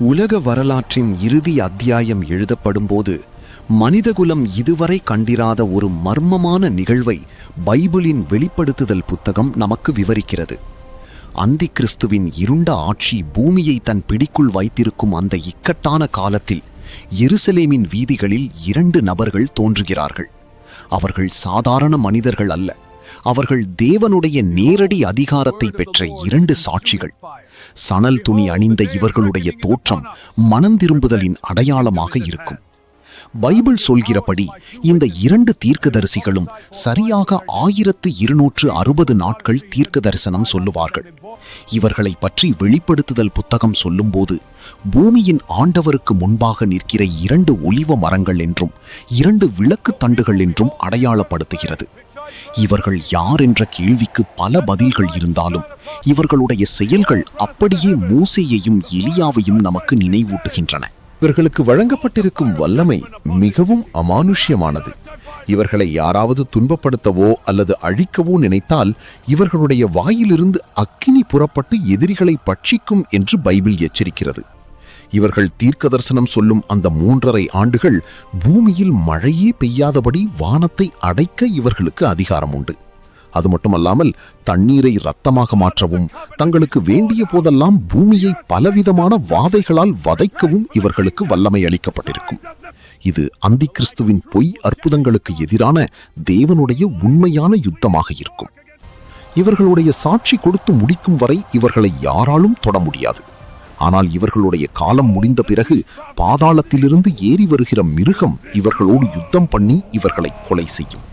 உலக வரலாற்றின் இறுதி அத்தியாயம் எழுதப்படும்போது மனிதகுலம் இதுவரை கண்டிராத ஒரு மர்மமான நிகழ்வை பைபிளின் வெளிப்படுத்துதல் புத்தகம் நமக்கு விவரிக்கிறது. அந்தி கிறிஸ்துவின் இருண்ட ஆட்சி பூமியை தன் பிடிக்குள் வைத்திருக்கும் அந்த இக்கட்டான காலத்தில் எருசலேமின் வீதிகளில் 2 நபர்கள் தோன்றுகிறார்கள். அவர்கள் சாதாரண மனிதர்கள் அல்ல, அவர்கள் தேவனுடைய நேரடி அதிகாரத்தை பெற்ற 2 சாட்சிகள். சணல் துணி அணிந்த இவர்களுடைய தோற்றம் மனந்திரும்புதலின் அடையாளமாக இருக்கும். பைபிள் சொல்கிறபடி இந்த 2 தீர்க்கதரிசிகளும் சரியாக 1260 நாட்கள் தீர்க்க தரிசனம் சொல்லுவார்கள். இவர்களை பற்றி வெளிப்படுத்துதல் புத்தகம் சொல்லும்போது பூமியின் ஆண்டவருக்கு முன்பாக நிற்கிற 2 ஒலிவ மரங்கள் என்றும் 2 விளக்கு தண்டுகள் என்றும் அடையாளப்படுத்துகிறது. இவர்கள் யார் என்ற கேள்விக்கு பல பதில்கள் இருந்தாலும் இவர்களுடைய செயல்கள் அப்படியே மோசேயையும் எலியாவையும் நமக்கு நினைவூட்டுகின்றன. இவர்களுக்கு வழங்கப்பட்டிருக்கும் வல்லமை மிகவும் அமானுஷ்யமானது. இவர்களை யாராவது துன்பப்படுத்தவோ அல்லது அழிக்கவோ நினைத்தால் இவர்களுடைய வாயிலிருந்து அக்கினி புறப்பட்டு எதிரிகளை பட்சிக்கும் என்று பைபிள் எச்சரிக்கிறது. இவர்கள் தீர்க்க தரிசனம் சொல்லும் அந்த 3.5 ஆண்டுகள் பூமியில் மழையே பெய்யாதபடி வானத்தை அடைக்க இவர்களுக்கு அதிகாரம் உண்டு. அது மட்டுமல்லாமல் தண்ணீரை இரத்தமாக மாற்றவும் தங்களுக்கு வேண்டிய போதெல்லாம் பூமியை பலவிதமான வாதைகளால் வதைக்கவும் இவர்களுக்கு வல்லமை அளிக்கப்பட்டிருக்கும். இது அந்தி கிறிஸ்துவின் பொய் அற்புதங்களுக்கு எதிரான தேவனுடைய உண்மையான யுத்தமாக இருக்கும். இவர்களுடைய சாட்சி கொடுத்து முடிக்கும் வரை இவர்களை யாராலும் தொட முடியாது. ஆனால் இவர்களுடைய காலம் முடிந்த பிறகு பாதாளத்திலிருந்து ஏறி வருகிற மிருகம் இவர்களோடு யுத்தம் பண்ணி இவர்களை கொலை செய்யும்.